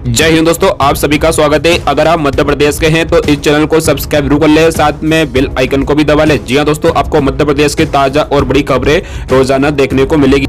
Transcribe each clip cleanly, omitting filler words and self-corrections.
जय हिंद दोस्तों, आप सभी का स्वागत है। अगर आप मध्य प्रदेश के हैं तो इस चैनल को सब्सक्राइब जरूर कर ले, साथ में बेल आइकन को भी दबा ले। जी हां दोस्तों, आपको मध्य प्रदेश की ताजा और बड़ी खबरें रोजाना देखने को मिलेगी।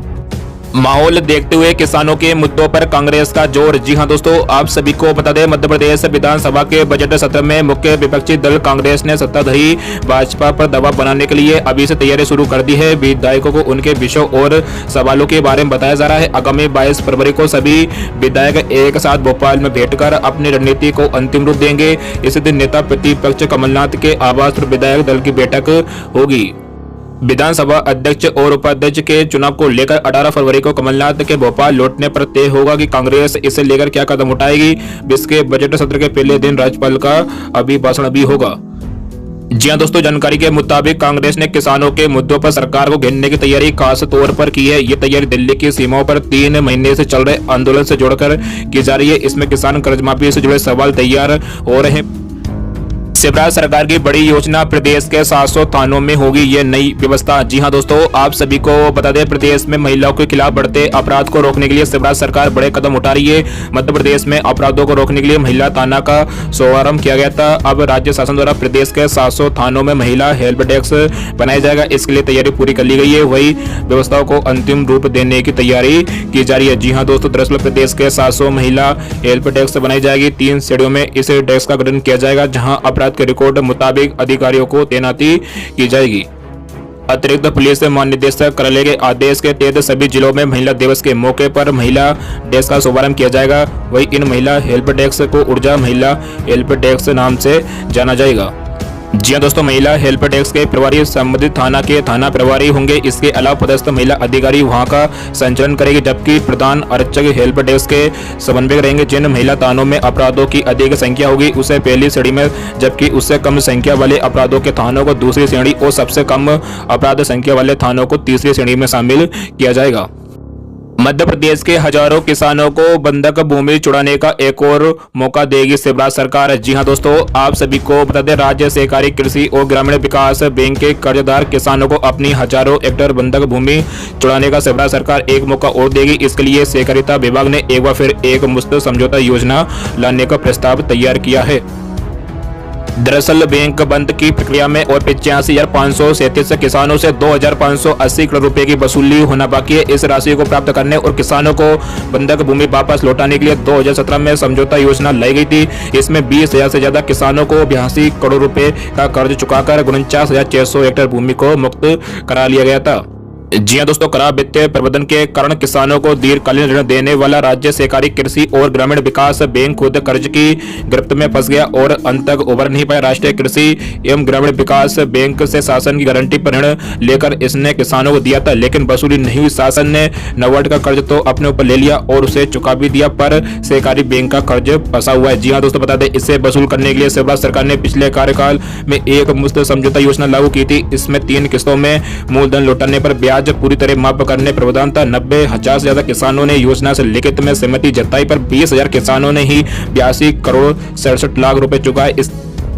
माहौल देखते हुए किसानों के मुद्दों पर कांग्रेस का जोर। जी हां दोस्तों, आप सभी को बता दें, मध्य प्रदेश विधानसभा के बजट सत्र में मुख्य विपक्षी दल कांग्रेस ने सत्ताधारी भाजपा पर दबाव बनाने के लिए अभी से तैयारी शुरू कर दी है। विधायकों को उनके विषयों और सवालों के बारे में बताया जा रहा है। आगामी 22 फरवरी को सभी विधायक एक साथ भोपाल में बैठकर अपनी रणनीति को अंतिम रूप देंगे। इस दिन नेता प्रतिपक्ष कमलनाथ के आवास पर विधायक दल की बैठक होगी। विधानसभा अध्यक्ष और उपाध्यक्ष के चुनाव को लेकर 18 फरवरी को कमलनाथ के भोपाल लौटने पर तय होगा कि कांग्रेस इसे लेकर क्या कदम उठाएगी। इसके बजट सत्र के पहले दिन राज्यपाल का अभिभाषण भी होगा। जी हां दोस्तों, जानकारी के मुताबिक कांग्रेस ने किसानों के मुद्दों पर सरकार को घेरने की तैयारी खास तौर पर की है। ये तैयारी दिल्ली की सीमाओं पर 3 महीने से चल रहे आंदोलन से जोड़कर की जा रही है। इसमें किसान कर्ज माफी से जुड़े सवाल तैयार हो रहे हैं। शिवराज सरकार की बड़ी योजना, प्रदेश के 700 थानों में होगी ये नई व्यवस्था। जी हां दोस्तों, आप सभी को बता दें, प्रदेश में महिलाओं के खिलाफ बढ़ते अपराध को रोकने के लिए शिवराज सरकार बड़े कदम उठा रही है। मध्य प्रदेश में अपराधों को रोकने के लिए महिला थाना का शुभारंभ किया गया था। अब राज्य शासन द्वारा प्रदेश के 700 थानों में महिला हेल्प डेस्क बनाया जाएगा। इसके लिए तैयारी पूरी कर ली गई है। वही व्यवस्थाओं को अंतिम रूप देने की तैयारी की जा रही है। जी हाँ दोस्तों, दरअसल प्रदेश के 700 महिला हेल्प डेस्क बनाई जाएगी। 3 श्रेणियों में इस डेस्क का गठन किया जाएगा, जहां अपराध के रिकॉर्ड मुताबिक अधिकारियों को तैनाती की जाएगी। अतिरिक्त पुलिस महानिदेशक कार्यालय के आदेश के तहत सभी जिलों में महिला दिवस के मौके पर महिला डेस्क का शुभारंभ किया जाएगा। वही इन महिला हेल्प डेस्क को ऊर्जा महिला हेल्प डेस्क नाम से जाना जाएगा। जी हाँ दोस्तों, महिला हेल्प डेस्क के प्रभारी संबंधित थाना के थाना प्रभारी होंगे। इसके अलावा पदस्थ महिला अधिकारी वहां का संचालन करेगी, जबकि प्रधान आरक्षक हेल्प डेस्क के समन्वयक रहेंगे। जिन महिला थानों में अपराधों की अधिक संख्या होगी उसे पहली श्रेणी में, जबकि उससे कम संख्या वाले अपराधों के थानों को दूसरी श्रेणी और सबसे कम अपराध संख्या वाले थानों को तीसरी श्रेणी में शामिल किया जाएगा। मध्य प्रदेश के हजारों किसानों को बंधक भूमि छुड़ाने का एक और मौका देगी शिवराज सरकार। जी हां दोस्तों, आप सभी को बता दें, राज्य सहकारी कृषि और ग्रामीण विकास बैंक के कर्जदार किसानों को अपनी हजारों हेक्टेयर बंधक भूमि छुड़ाने का शिवराज सरकार एक मौका और देगी। इसके लिए सहकारिता विभाग ने एक बार फिर एक मुश्त समझौता योजना लाने का प्रस्ताव तैयार किया है। दरअसल बैंक बंद की प्रक्रिया में और 85,537 किसानों से 2,580 करोड़ रुपए की वसूली होना बाकी है। इस राशि को प्राप्त करने और किसानों को बंधक भूमि वापस लौटाने के लिए 2017 में समझौता योजना लाई गई थी। इसमें 20,000 से ज्यादा किसानों को 82 करोड़ रुपए का कर्ज चुकाकर 49,600 हेक्टेयर भूमि को मुक्त करा लिया गया था। जी हां दोस्तों, खराब वित्तीय प्रबंधन के कारण किसानों को दीर्घकालीन ऋण देने वाला राज्य सहकारी कृषि और ग्रामीण विकास बैंक खुद कर्ज की गिरफ्त में फंस गया और अंत तक उभर नहीं पाया। राष्ट्रीय कृषि एवं ग्रामीण विकास बैंक से शासन की गारंटी पर ऋण लेकर इसने किसानों को दिया था, लेकिन वसूली नहीं हुई। शासन ने नबार्ड का कर्ज तो अपने ऊपर ले लिया और उसे चुका भी दिया, पर सहकारी बैंक का कर्ज फंसा हुआ है। जी हाँ दोस्तों, बता दें, इसे वसूल करने के लिए शिवराज सरकार ने पिछले कार्यकाल में एक मुश्त समझौता योजना लागू की थी। इसमें 3 किस्तों में मूलधन लौटाने पर ब्याज पूरी तरह माफ करने प्रावधान था। 90,000 से ज्यादा किसानों ने योजना से लिखित में सहमति जताई, पर 20,000 किसानों ने ही 82 करोड़ 67 लाख रुपए चुकाए।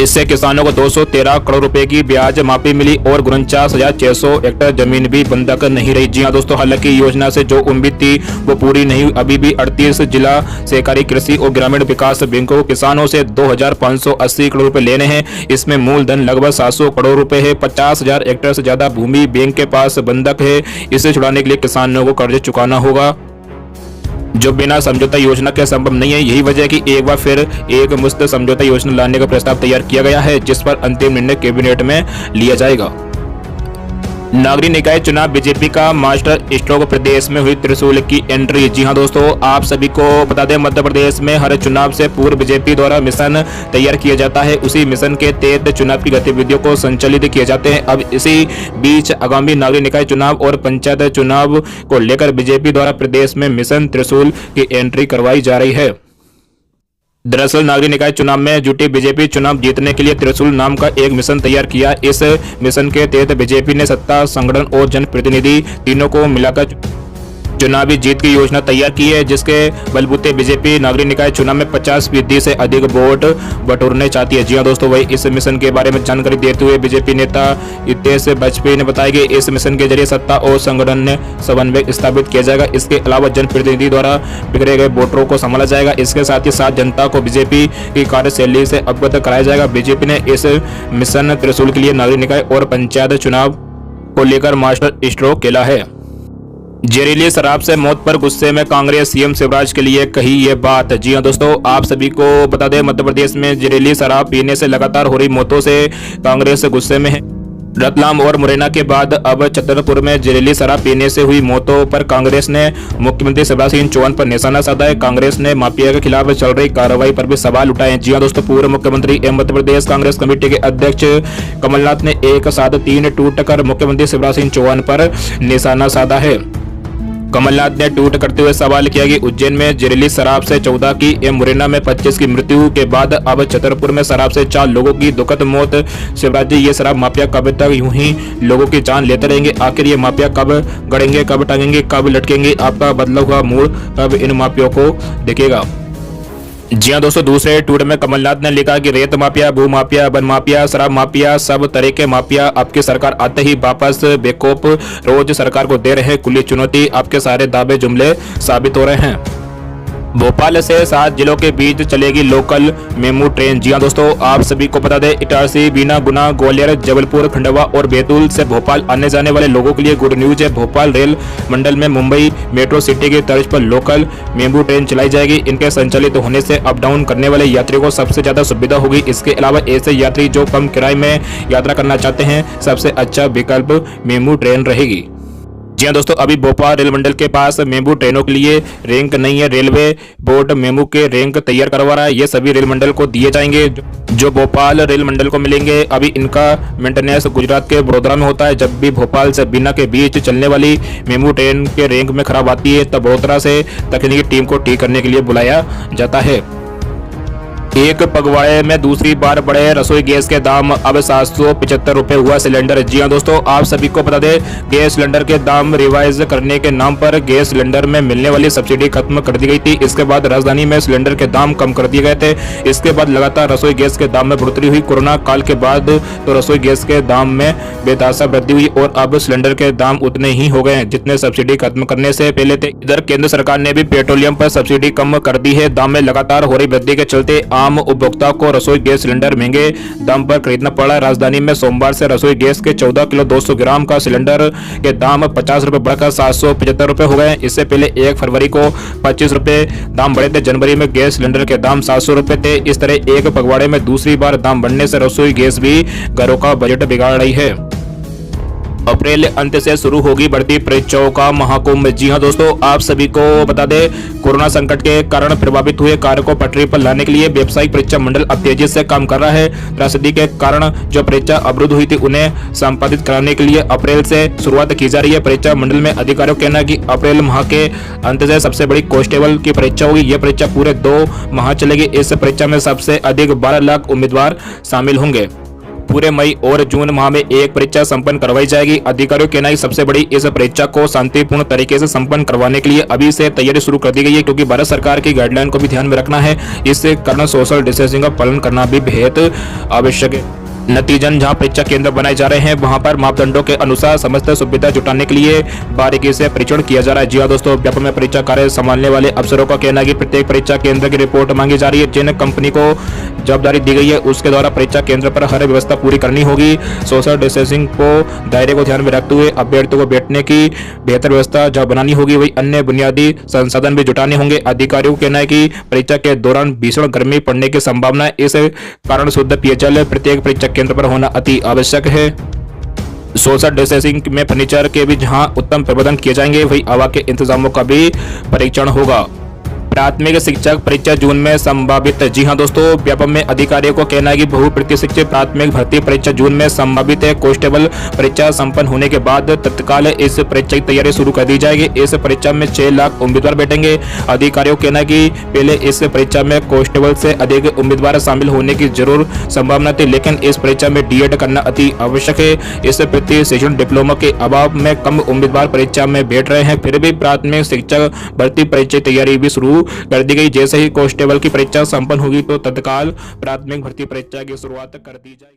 इससे किसानों को 213 करोड़ रुपए की ब्याज माफी मिली और 49,600 हेक्टेयर जमीन भी बंधक नहीं रही। जी हाँ दोस्तों, हालांकि योजना से जो उम्मीद थी वो पूरी नहीं हुई। अभी भी 38 जिला सहकारी कृषि और ग्रामीण विकास बैंकों को किसानों से 2,580 करोड़ रुपए लेने हैं। इसमें मूलधन लगभग 700 करोड़ रुपए है। 50,000 हेक्टेयर से ज्यादा भूमि बैंक के पास बंधक है। इसे छुड़ाने के लिए किसानों को कर्ज चुकाना होगा, जो बिना समझौता योजना के संभव नहीं है। यही वजह है कि एक बार फिर एक मुश्त समझौता योजना लाने का प्रस्ताव तैयार किया गया है, जिस पर अंतिम निर्णय कैबिनेट में लिया जाएगा। नागरिक निकाय चुनाव, बीजेपी का मास्टर स्ट्रोक, प्रदेश में हुई त्रिशूल की एंट्री। जी हां दोस्तों, आप सभी को बता दें, मध्य प्रदेश में हर चुनाव से पूर्व बीजेपी द्वारा मिशन तैयार किया जाता है। उसी मिशन के तहत चुनाव की गतिविधियों को संचालित किए जाते हैं। अब इसी बीच आगामी नागरिक निकाय चुनाव और पंचायत चुनाव को लेकर बीजेपी द्वारा प्रदेश में मिशन त्रिशूल की एंट्री करवाई जा रही है। दरअसल नागरिक निकाय चुनाव में जुटी बीजेपी चुनाव जीतने के लिए त्रिशूल नाम का एक मिशन तैयार किया। इस मिशन के तहत बीजेपी ने सत्ता, संगठन और जनप्रतिनिधि तीनों को मिलाकर चुनावी जीत की योजना तैयार की है, जिसके बलबूते बीजेपी नागरिक निकाय चुनाव में 50% से अधिक वोट बटोरने चाहती है। जी हां दोस्तों, वही इस मिशन के बारे में जानकारी देते हुए बीजेपी नेता हितेश वाजपेयी ने बताया कि इस मिशन के जरिए सत्ता और संगठन समन्वय स्थापित किया जाएगा। इसके अलावा जनप्रतिनिधि द्वारा बिगड़े गए वोटरों को संभाला जाएगा। इसके साथ ही जनता को बीजेपी की कार्यशैली से अवगत कराया जाएगा। बीजेपी ने इस मिशन त्रिशूल के लिए नागरिक निकाय और पंचायत चुनाव को लेकर मास्टर स्ट्रोक खेला है। जहरीली शराब से मौत पर गुस्से में कांग्रेस, सीएम शिवराज के लिए कही ये बात। जी हां दोस्तों, आप सभी को बता दें, मध्य प्रदेश में जहरीली शराब पीने से लगातार हो रही मौतों से कांग्रेस गुस्से में है। रतलाम और मुरैना के बाद अब छतरपुर में जहरीली शराब पीने से हुई मौतों पर कांग्रेस ने मुख्यमंत्री शिवराज सिंह चौहान पर निशाना साधा है। कांग्रेस ने माफिया के खिलाफ चल रही कार्रवाई पर भी सवाल उठाए हैं। जी हां दोस्तों, पूर्व मुख्यमंत्री एवं मध्य प्रदेश कांग्रेस कमेटी के अध्यक्ष कमलनाथ ने एक साथ 3 ट्वीट कर मुख्यमंत्री शिवराज सिंह चौहान पर निशाना साधा है। कमलनाथ ने ट्वीट करते हुए सवाल किया कि उज्जैन में जहरीली शराब से 14 की एवं मुरैना में 25 की मृत्यु के बाद अब छतरपुर में शराब से 4 लोगों की दुखद मौत। शिवराज जी, ये शराब माफिया कब तक यूं ही लोगों की जान लेते रहेंगे? आखिर ये माफिया कब गड़ेंगे, कब टांगेंगे, कब लटकेंगे? आपका बदला हुआ मूड कब इन माफियों को दिखेगा? जी हां दोस्तों, दूसरे ट्वीट में कमलनाथ ने लिखा कि रेत माफिया, भू माफिया, वन माफिया, शराब माफिया, सब तरह के माफिया आपकी सरकार आते ही वापस बेखौफ रोज सरकार को दे रहे हैं खुली चुनौती। आपके सारे दावे जुमले साबित हो रहे हैं। भोपाल से 7 जिलों के बीच चलेगी लोकल मेमू ट्रेन। जी हां दोस्तों, आप सभी को बता दें, इटारसी, बीना, गुना, ग्वालियर, जबलपुर, खंडवा और बैतूल से भोपाल आने जाने वाले लोगों के लिए गुड न्यूज है। भोपाल रेल मंडल में मुंबई मेट्रो सिटी की तर्ज पर लोकल मेमू ट्रेन चलाई जाएगी। इनके संचालित होने से अप डाउन करने वाले यात्रियों को सबसे ज्यादा सुविधा होगी। इसके अलावा ऐसे यात्री जो कम किराए में यात्रा करना चाहते हैं, सबसे अच्छा विकल्प मेमू ट्रेन रहेगी। जी हां दोस्तों, अभी भोपाल रेल मंडल के पास मेमू ट्रेनों के लिए रैंक नहीं है। रेलवे बोर्ड मेमू के रैंक तैयार करवा रहा है। ये सभी रेल मंडल को दिए जाएंगे जो भोपाल रेल मंडल को मिलेंगे। अभी इनका मेंटेनेंस गुजरात के बड़ोदरा में होता है। जब भी भोपाल से बीना के बीच चलने वाली मेमू ट्रेन के रैंक में खराब आती है, तब बड़ोदरा से तकनीकी टीम को ठीक करने के लिए बुलाया जाता है। एक पगवाड़े में दूसरी बार बढ़े रसोई गैस के दाम, अब 775 रुपए हुआ सिलेंडर। जी हां दोस्तों, आप सभी को बता दें, गैस सिलेंडर के दाम रिवाइज करने के नाम पर गैस सिलेंडर में मिलने वाली सब्सिडी खत्म कर दी गई थी। इसके बाद राजधानी में सिलेंडर के दाम कम कर दिए गए थे। इसके बाद लगातार रसोई गैस के दाम में बढ़ोतरी हुई। कोरोना काल के बाद तो रसोई गैस के दाम में बेतहाशा वृद्धि हुई और अब सिलेंडर के दाम उतने ही हो गए जितने सब्सिडी खत्म करने से पहले थे। इधर केंद्र सरकार ने भी पेट्रोलियम पर सब्सिडी कम कर दी है। दाम में लगातार हो रही वृद्धि के चलते आम उपभोक्ता को रसोई गैस सिलेंडर महंगे दाम पर खरीदना पड़ा। राजधानी में सोमवार से रसोई गैस के 14 किलो 200 ग्राम का सिलेंडर के दाम 50 रुपए बढ़कर 775 रुपए हो गए। इससे पहले 1 फरवरी को 25 रुपए दाम बढ़े थे। जनवरी में गैस सिलेंडर के दाम 700 रुपए थे। इस तरह एक पगवाड़े में दूसरी बार दाम बढ़ने से रसोई गैस भी घरों का बजट बिगाड़ रही है। अप्रैल अंत से शुरू होगी बढ़ती परीक्षाओं का महाकुंभ। जी हां दोस्तों, आप सभी को बता दें, कोरोना संकट के कारण प्रभावित हुए कार्य को पटरी पर लाने के लिए व्यावसायिक परीक्षा मंडल अब तेजी से काम कर रहा है। त्रासदी के कारण जो परीक्षा अवरुद्ध हुई थी, उन्हें संपादित कराने के लिए अप्रैल से शुरुआत की जा रही है। परीक्षा मंडल में अधिकारियों का कहना है कि अप्रैल माह के अंत से सबसे बड़ी कांस्टेबल की परीक्षा होगी। यह परीक्षा पूरे 2 माह चलेगी। इस परीक्षा में सबसे अधिक 12 लाख उम्मीदवार शामिल होंगे। पूरे मई और जून माह में एक परीक्षा संपन्न करवाई जाएगी। अधिकारियों के कहना है सबसे बड़ी इस परीक्षा को शांतिपूर्ण तरीके से संपन्न करवाने के लिए अभी से तैयारी शुरू कर दी गई है, क्योंकि भारत सरकार की गाइडलाइन को भी ध्यान में रखना है। इससे कारण सोशल डिस्टेंसिंग का पालन करना भी बेहद आवश्यक है। नतीजन जहां परीक्षा केंद्र बनाए जा रहे हैं, वहां पर मापदंडों के अनुसार समस्त सुविधा जुटाने के लिए बारीकी से परीक्षण किया जा रहा है। जी हां दोस्तों, व्यापक में परीक्षा कार्य संभालने वाले अफसरों का कहना है कि प्रत्येक परीक्षा केंद्र की रिपोर्ट मांगी जा रही है। जिन कंपनी को जवाबदारी दी गई है, उसके द्वारा परीक्षा केंद्र पर हर व्यवस्था पूरी करनी होगी। सोशल डिस्टेंसिंग को दायरे को ध्यान में रखते हुए अभ्यर्थियों को बैठने की बेहतर व्यवस्था जब बनानी होगी, वही अन्य बुनियादी संसाधन भी जुटाने होंगे। अधिकारियों का कहना है कि परीक्षा के दौरान भीषण गर्मी पड़ने की संभावना है। इस कारण शुद्ध पेयजल प्रत्येक परीक्षा केंद्र पर होना अति आवश्यक है। सोशल डिस्टेंसिंग में फर्नीचर के भी जहां उत्तम प्रबंधन किए जाएंगे, वही हवा के इंतजामों का भी परीक्षण होगा। प्राथमिक शिक्षक परीक्षा जून में संभावित। जी हां दोस्तों, व्यापम में अधिकारियों को कहना है कि बहुप्रतीक्षित प्राथमिक भर्ती परीक्षा जून में संभावित है। कांस्टेबल परीक्षा संपन्न होने के बाद तत्काल इस परीक्षा की तैयारी शुरू कर दी जाएगी। इस परीक्षा में 6 लाख उम्मीदवार बैठेंगे। अधिकारियों का कहना है कि पहले इस परीक्षा में कांस्टेबल से अधिक उम्मीदवार शामिल होने की जरूर संभावना थी, लेकिन इस परीक्षा में डीएड करना अति आवश्यक है। इस प्रति सेशन डिप्लोमा के अभाव में कम उम्मीदवार परीक्षा में बैठ रहे हैं। फिर भी प्राथमिक शिक्षक भर्ती परीक्षा की तैयारी भी शुरू कर दी गई। जैसे ही कांस्टेबल की परीक्षा संपन्न होगी तो तत्काल प्राथमिक भर्ती परीक्षा की शुरुआत कर दी जाएगी।